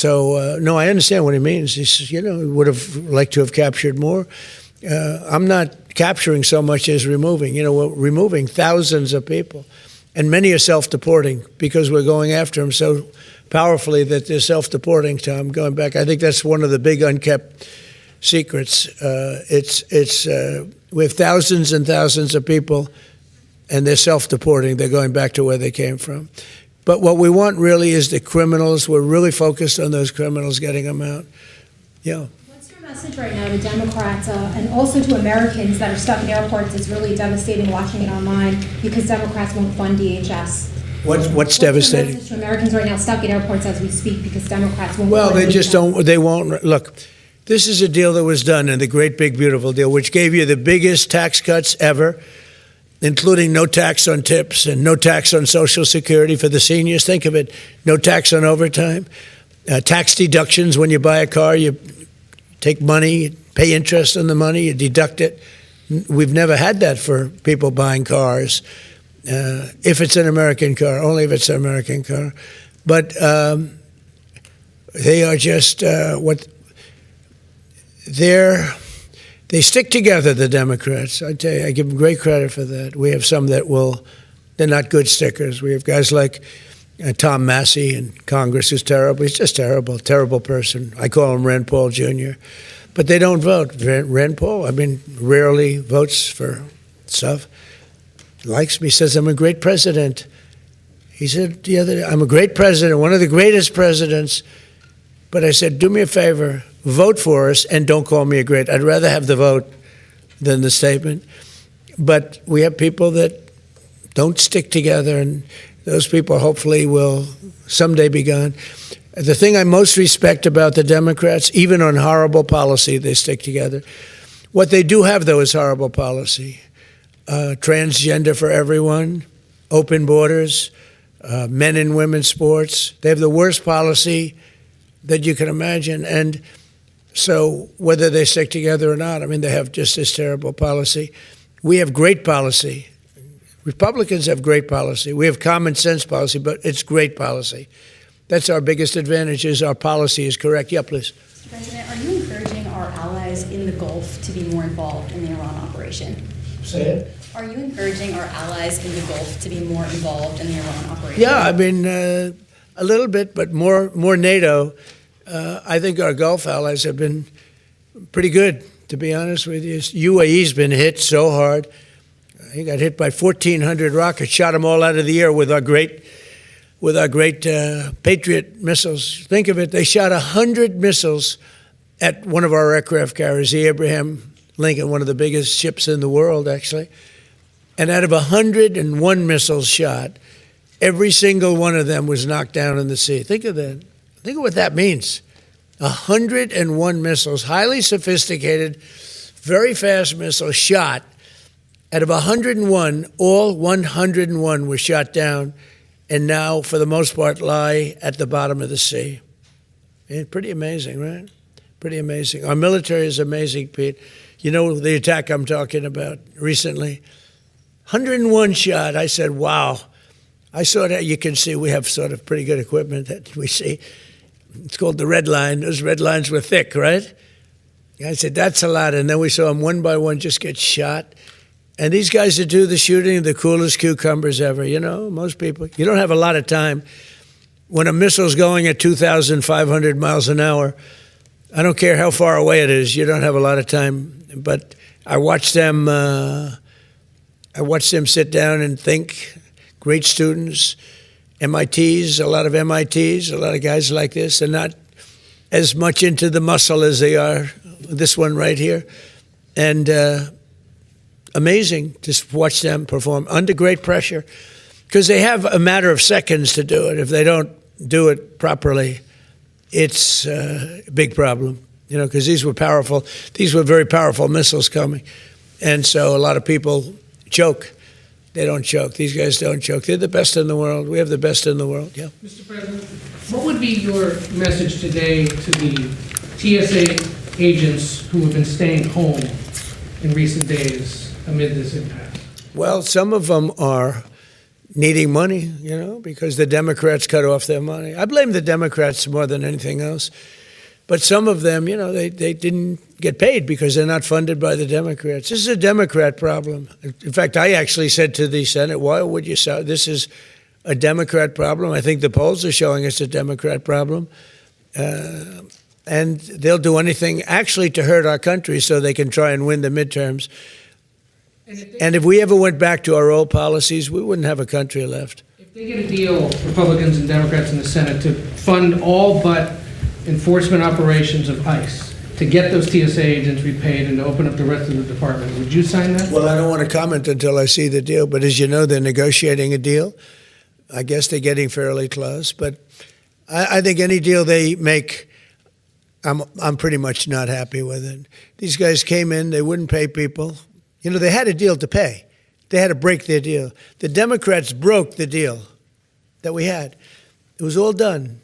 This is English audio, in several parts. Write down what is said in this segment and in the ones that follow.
So, no, I understand what he means. He says, he would have liked to have captured more. I'm not capturing so much as removing. We're removing thousands of people, and many are self-deporting because we're going after them so powerfully that they're self-deporting, Tom, going back. I think that's one of the big unkept secrets. We have thousands and thousands of people, and they're self-deporting. They're going back to where they came from. But what we want really is the criminals. We're really focused on those criminals, getting them out. Yeah. What's your message right now to Democrats and also to Americans that are stuck in airports? It's really devastating watching it online because Democrats won't fund DHS. What's devastating? Your message to Americans right now stuck in airports as we speak because Democrats won't Well, fund they just DHS. don't. They won't. Look, this is a deal that was done in the Great Big Beautiful Deal, which gave you the biggest tax cuts ever, including no tax on tips and no tax on Social Security for the seniors. Think of it, no tax on overtime, tax deductions when you buy a car, you take money, you pay interest on the money, you deduct it. We've never had that for people buying cars, if it's an American car, only if it's an American car. But they are just they stick together, the Democrats. I tell you, I give them great credit for that. We have some that they're not good stickers. We have guys like Tom Massey in Congress, who's terrible. He's just terrible, terrible person. I call him Rand Paul Jr. But they don't vote. Rand Paul, rarely votes for stuff. He likes me, says I'm a great president. He said the other day, I'm a great president, one of the greatest presidents. But I said, do me a favor, vote for us and don't call me a great. I'd rather have the vote than the statement. But we have people that don't stick together, and those people hopefully will someday be gone. The thing I most respect about the Democrats, even on horrible policy, they stick together. What they do have, though, is horrible policy. Transgender for everyone, open borders, men and women's sports. They have the worst policy that you can imagine. And so whether they stick together or not, they have just this terrible policy. We have great policy. Republicans have great policy. We have common sense policy, but it's great policy. That's our biggest advantage, is our policy is correct. Yeah, please. Mr. President, are you encouraging our allies in the Gulf to be more involved in the Iran operation? Say it. Are you encouraging our allies in the Gulf to be more involved in the Iran operation? Yeah, a little bit, but more NATO. I think our Gulf allies have been pretty good, to be honest with you. UAE's been hit so hard. He got hit by 1,400 rockets, shot them all out of the air with our great Patriot missiles. Think of it, they shot 100 missiles at one of our aircraft carriers, the Abraham Lincoln, one of the biggest ships in the world, actually. And out of 101 missiles shot, every single one of them was knocked down in the sea. Think of that. Think of what that means. 101 missiles, highly sophisticated, very fast missiles shot. Out of 101, all 101 were shot down, and now, for the most part, lie at the bottom of the sea. Pretty amazing, right? Pretty amazing. Our military is amazing, Pete. You know the attack I'm talking about recently? 101 shot. I said, wow. I saw that. You can see we have sort of pretty good equipment that we see. It's called the red line. Those red lines were thick, right? I said, that's a lot. And then we saw them one by one just get shot. And these guys that do the shooting are the coolest cucumbers ever. Most people, you don't have a lot of time. When a missile's going at 2,500 miles an hour, I don't care how far away it is, you don't have a lot of time. But I watched them sit down and think. Great students, MITs, a lot of MITs, a lot of guys like this. They're not as much into the muscle as they are this one right here. And amazing to watch them perform under great pressure, because they have a matter of seconds to do it. If they don't do it properly, it's a big problem, because these were very powerful missiles coming. And so a lot of people choke. They don't choke. These guys don't choke. They're the best in the world. We have the best in the world, yeah. Mr. President, what would be your message today to the TSA agents who have been staying home in recent days amid this impasse? Well, some of them are needing money, because the Democrats cut off their money. I blame the Democrats more than anything else. But some of them, they didn't get paid because they're not funded by the Democrats. This is a Democrat problem. In fact, I actually said to the Senate, why would you say this is a Democrat problem? I think the polls are showing it's a Democrat problem. And they'll do anything actually to hurt our country so they can try and win the midterms. And if we ever went back to our old policies, we wouldn't have a country left. If they get a deal, Republicans and Democrats in the Senate, to fund all but enforcement operations of ICE, to get those TSA agents repaid and to open up the rest of the department, would you sign that? Well, I don't want to comment until I see the deal. But as you know, they're negotiating a deal. I guess they're getting fairly close. But I think any deal they make, I'm pretty much not happy with it. These guys came in, they wouldn't pay people. They had a deal to pay. They had to break their deal. The Democrats broke the deal that we had. It was all done.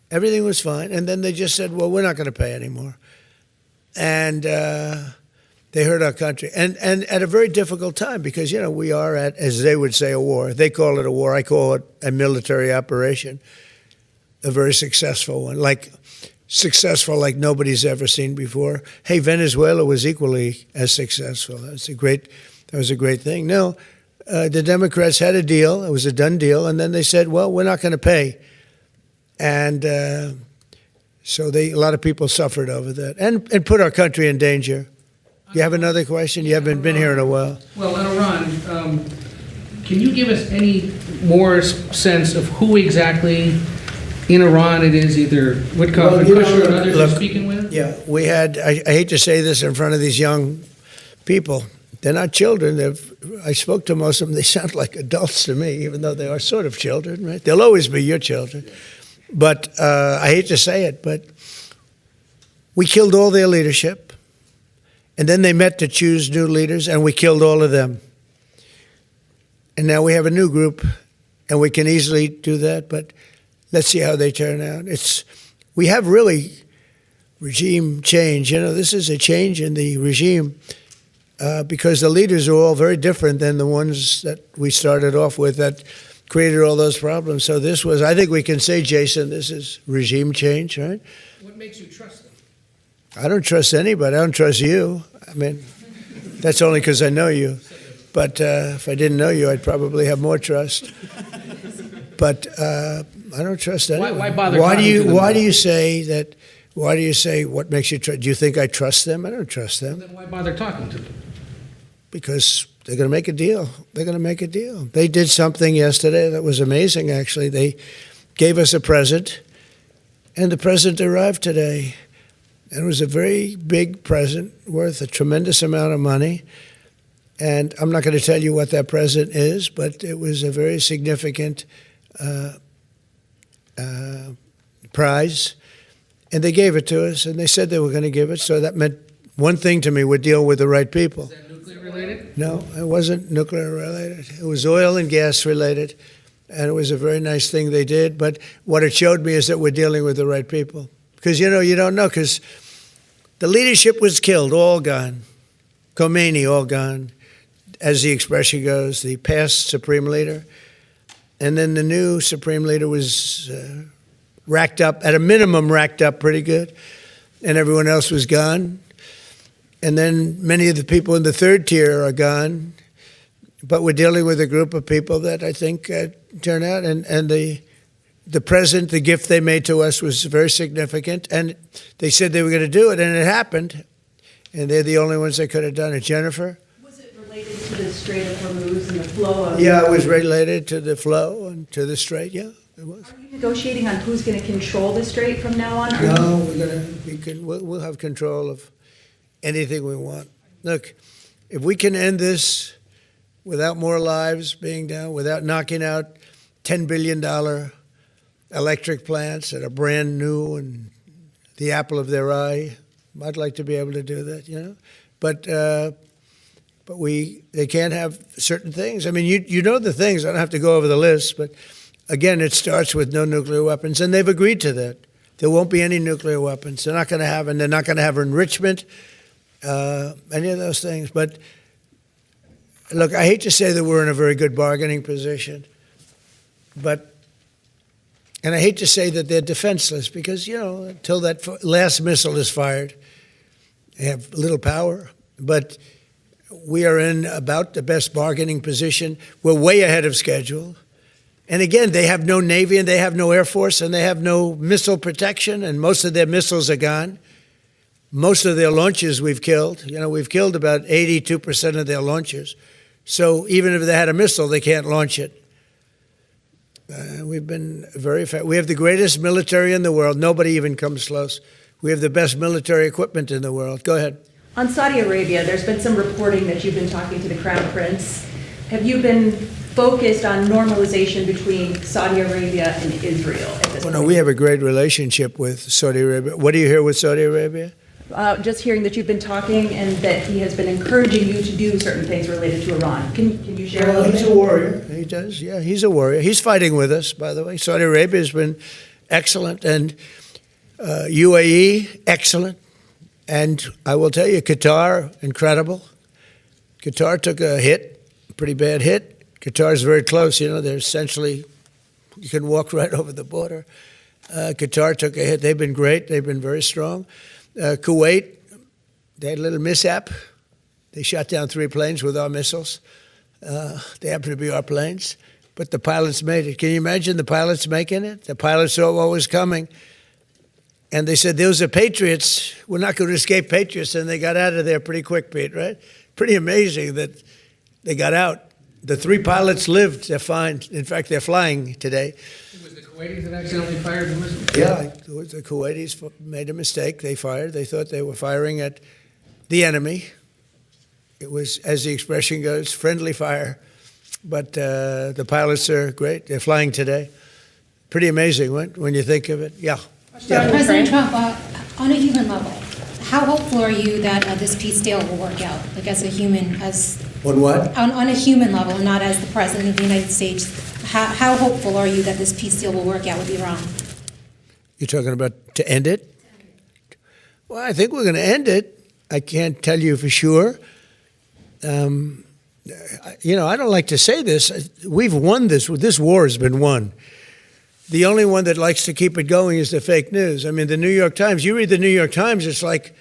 Everything was fine. And then they just said, well, we're not going to pay anymore. And they hurt our country. And at a very difficult time because, we are at, as they would say, a war. They call it a war. I call it a military operation, a very successful one, successful like nobody's ever seen before. Hey, Venezuela was equally as successful. That was a great thing. No, the Democrats had a deal. It was a done deal. And then they said, well, we're not going to pay. And so a lot of people suffered over that and put our country in danger. You have another question? You haven't been here in a while. Well, on Iran, can you give us any more sense of who exactly in Iran it is, either Witkoff and Kushner and others you're speaking with? Yeah, we had, I hate to say this in front of these young people. They're not children. I spoke to most of them. They sound like adults to me, even though they are sort of children, right? They'll always be your children. But I hate to say it, but we killed all their leadership. And then they met to choose new leaders, and we killed all of them. And now we have a new group, and we can easily do that, but let's see how they turn out. We have really regime change. This is a change in the regime because the leaders are all very different than the ones that we started off with that created all those problems. So this was, I think we can say, Jason, this is regime change, right? What makes you trust them? I don't trust anybody. I don't trust you. I mean, that's only because I know you. But if I didn't know you, I'd probably have more trust. But I don't trust anyone. Why bother? Why do you say that? Why do you say what makes you trust? Do you think I trust them? I don't trust them. Well, then why bother talking to them? Because they're going to make a deal. They're going to make a deal. They did something yesterday that was amazing, actually. They gave us a present, and the present arrived today. And it was a very big present worth a tremendous amount of money. And I'm not going to tell you what that present is, but it was a very significant prize. And they gave it to us, and they said they were going to give it. So that meant one thing to me: we're dealing with the right people. Is that nuclear related? No, it wasn't nuclear related. It was oil and gas related. And it was a very nice thing they did. But what it showed me is that we're dealing with the right people. Because, you don't know, because the leadership was killed, all gone. Khomeini, all gone, as the expression goes, the past supreme leader. And then the new supreme leader was racked up, at a minimum racked up pretty good, and everyone else was gone. And then many of the people in the third tier are gone. But we're dealing with a group of people that I think turn out, and the present, the gift they made to us was very significant, and they said they were going to do it, and it happened, and they're the only ones that could have done it. Jennifer? Was it related to the Strait of Hormuz and the flow of... Yeah, it was related to the flow and to the strait, yeah, it was. Are you negotiating on who's going to control the strait from now on? No, we'll have control of anything we want. Look, if we can end this without more lives being down, without knocking out $10 billion electric plants that are brand new and the apple of their eye, I'd like to be able to do that, But they can't have certain things. I mean, you know the things. I don't have to go over the list, but again, it starts with no nuclear weapons, and they've agreed to that. There won't be any nuclear weapons. They're not going to have, and they're not going to have enrichment, any of those things. But look, I hate to say that we're in a very good bargaining position, But, and I hate to say that they're defenseless because, until that last missile is fired, they have little power. But we are in about the best bargaining position. We're way ahead of schedule. And again, they have no Navy and they have no Air Force and they have no missile protection, and most of their missiles are gone. Most of their launches we've killed. We've killed about 82% of their launches. So even if they had a missile, they can't launch it. We've been very effective. We have the greatest military in the world. Nobody even comes close. We have the best military equipment in the world. Go ahead. On Saudi Arabia, there's been some reporting that you've been talking to the Crown Prince. Have you been focused on normalization between Saudi Arabia and Israel at this point? No, we have a great relationship with Saudi Arabia. What do you hear with Saudi Arabia? Just hearing that you've been talking and that he has been encouraging you to do certain things related to Iran. Can you share a little bit? He's a warrior. He does, yeah. He's a warrior. He's fighting with us, by the way. Saudi Arabia has been excellent, and UAE, excellent. And I will tell you, Qatar, incredible. Qatar took a hit, a pretty bad hit. Qatar's very close. They're essentially, you can walk right over the border. Qatar took a hit. They've been great. They've been very strong. Kuwait, they had a little mishap. They shot down 3 planes with our missiles. They happen to be our planes, but the pilots made it. Can you imagine the pilots making it? The pilots saw what was coming, and they said, those are Patriots. We're not going to escape Patriots, and they got out of there pretty quick, Pete, right? Pretty amazing that they got out. The 3 pilots lived. They're fine. In fact, they're flying today. Was the Kuwaitis that accidentally fired the missile? Yeah, the Kuwaitis made a mistake. They fired. They thought they were firing at the enemy. It was, as the expression goes, friendly fire. But the pilots are great. They're flying today. Pretty amazing when you think of it. Yeah. President Trump, on a human level, how hopeful are you that this peace deal will work out? Like as a human, On what? on a human level, and not as the President of the United States, how hopeful are you that this peace deal will work out with Iran? You're talking about to end it? Well, I think we're going to end it. I can't tell you for sure. I don't like to say this. We've won this. This war has been won. The only one that likes to keep it going is the fake news. I mean, the New York Times, you read the New York Times, it's like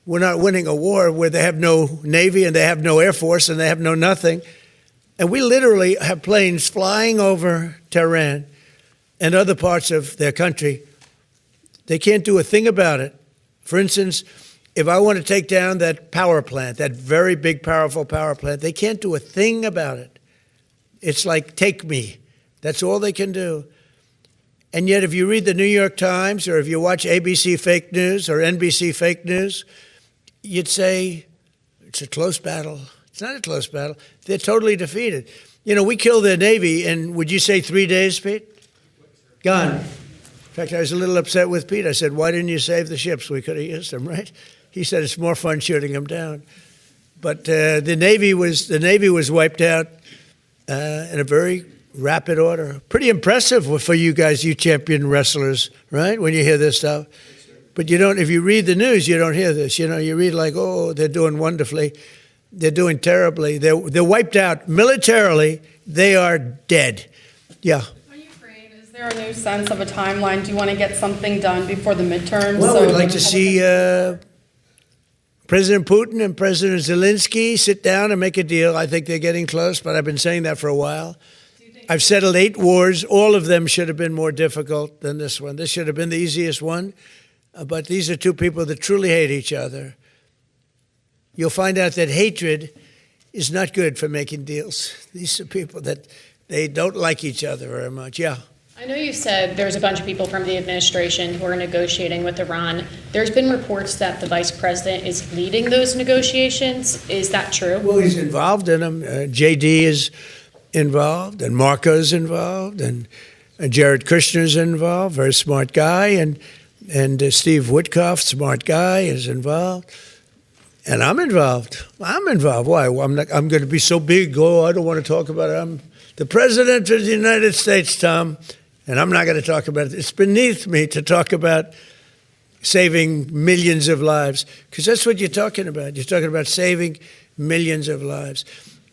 we're not winning a war where they have no Navy and they have no Air Force and they have no nothing. And we literally have planes flying over Tehran and other parts of their country. They can't do a thing about it. For instance, if I want to take down that power plant, that very big, powerful power plant, they can't do a thing about it. It's like, take me. That's all they can do. And yet, if you read the New York Times or if you watch ABC fake news or NBC fake news, you'd say it's a close battle. It's not a close battle. They're totally defeated. We killed their Navy in, would you say 3 days, Pete? Gone. In fact, I was a little upset with Pete. I said, why didn't you save the ships? We could have used them, right? He said, it's more fun shooting them down. But the Navy was wiped out in a very rapid order. Pretty impressive for you guys, you champion wrestlers, right? When you hear this stuff. But you don't, if you read the news, you don't hear this. You read like, oh, they're doing wonderfully. They're doing terribly. They're wiped out militarily. They are dead. Yeah. On Ukraine, is there a new sense of a timeline? Do you want to get something done before the midterms? Well, we'd like to see President Putin and President Zelensky sit down and make a deal. I think they're getting close, but I've been saying that for a while. I've settled 8 wars. All of them should have been more difficult than this one. This should have been the easiest one. But these are 2 people that truly hate each other. You'll find out that hatred is not good for making deals. These are people that they don't like each other very much. Yeah. I know you said there's a bunch of people from the administration who are negotiating with Iran. There's been reports that the vice president is leading those negotiations. Is that true? Well, he's involved in them. JD is involved, and Marco's involved, and Jared Kushner's involved, very smart guy, and Steve Witkoff, smart guy, is involved. And I'm involved. I'm involved. Why? I'm going to be so big. Oh, I don't want to talk about it. I'm the president of the United States, Tom, and I'm not going to talk about it. It's beneath me to talk about saving millions of lives, because that's what you're talking about. You're talking about saving millions of lives.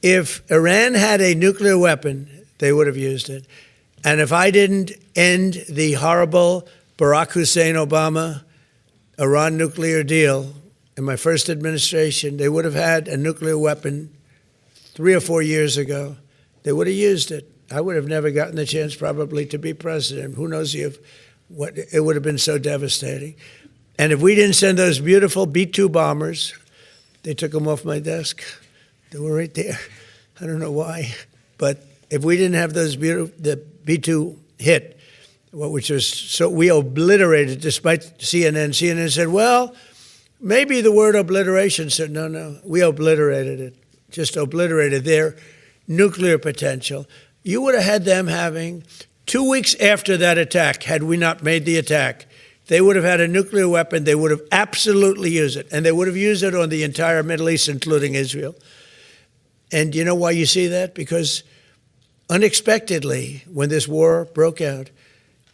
If Iran had a nuclear weapon, they would have used it. And if I didn't end the horrible Barack Hussein Obama Iran nuclear deal in my first administration, they would have had a nuclear weapon 3 or 4 years ago. They would have used it. I would have never gotten the chance probably to be president. Who knows if what it would have been so devastating. And if we didn't send those beautiful B-2 bombers, they took them off my desk. They were right there. I don't know why. But if we didn't have those beautiful, the B-2 hit, which was so we obliterated, despite CNN. CNN said, well, maybe the word obliteration said, no, we obliterated it, just obliterated their nuclear potential. You would have had them having 2 weeks after that attack, had we not made the attack, they would have had a nuclear weapon. They would have absolutely used it. And they would have used it on the entire Middle East, including Israel. And you know why you see that? Because unexpectedly, when this war broke out,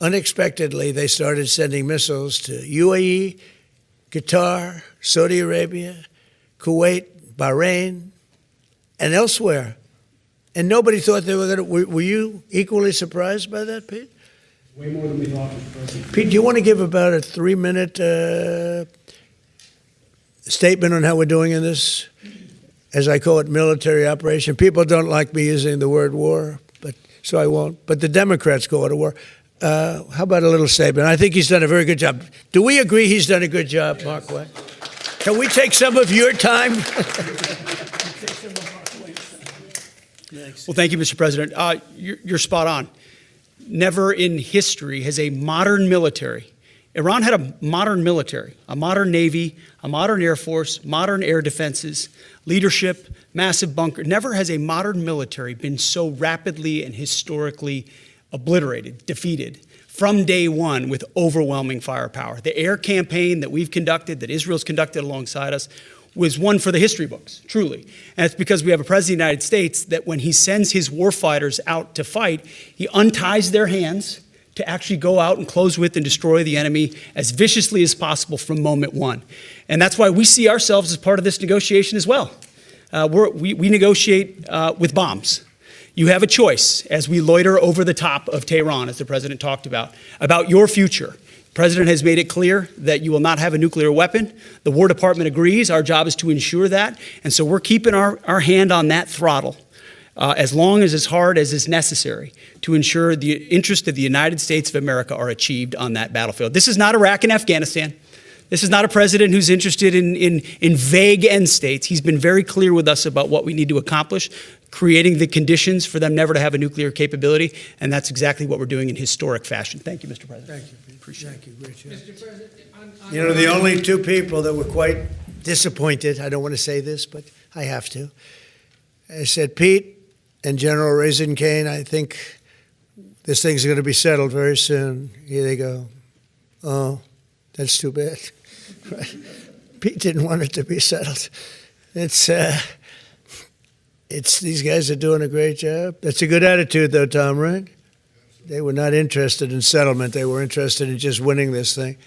unexpectedly, they started sending missiles to UAE, Qatar, Saudi Arabia, Kuwait, Bahrain, and elsewhere. And nobody thought they were going to. Were you equally surprised by that, Pete? Way more than we thought, Mr. President. Pete, do you want to give about a 3-minute statement on how we're doing in this, as I call it, military operation? People don't like me using the word war, but so I won't. But the Democrats call it a war. How about a little statement? I think he's done a very good job. Do we agree he's done a good job, Markwayne? Can we take some of your time? Well, thank you, Mr. President. You're spot on. Never in history has a modern military, Iran had a modern military, a modern navy, a modern air force, modern air defenses, leadership, massive bunker. Never has a modern military been so rapidly and historically obliterated, defeated, from day one with overwhelming firepower. The air campaign that we've conducted, that Israel's conducted alongside us, was one for the history books, truly. And it's because we have a president of the United States that when he sends his warfighters out to fight, he unties their hands to actually go out and close with and destroy the enemy as viciously as possible from moment one. And that's why we see ourselves as part of this negotiation as well. We negotiate with bombs. You have a choice as we loiter over the top of Tehran, as the president talked about your future. The president has made it clear that you will not have a nuclear weapon. The War Department agrees. Our job is to ensure that. And so we're keeping our hand on that throttle as long as hard as is necessary to ensure the interests of the United States of America are achieved on that battlefield. This is not Iraq and Afghanistan. This is not a president who's interested in vague end states. He's been very clear with us about what we need to accomplish, creating the conditions for them never to have a nuclear capability, and that's exactly what we're doing in historic fashion. Thank you, Mr. President. Thank you. Appreciate it. Thank you. Great job. Mr. President, You know, the only two people that were quite disappointed, I don't want to say this, but I have to. I said, Pete and General Raisin Kane, I think this thing's going to be settled very soon. Here they go. Oh, that's too bad. Pete didn't want it to be settled. It's these guys are doing a great job. That's a good attitude, though, Tom, right? They were not interested in settlement. They were interested in just winning this thing.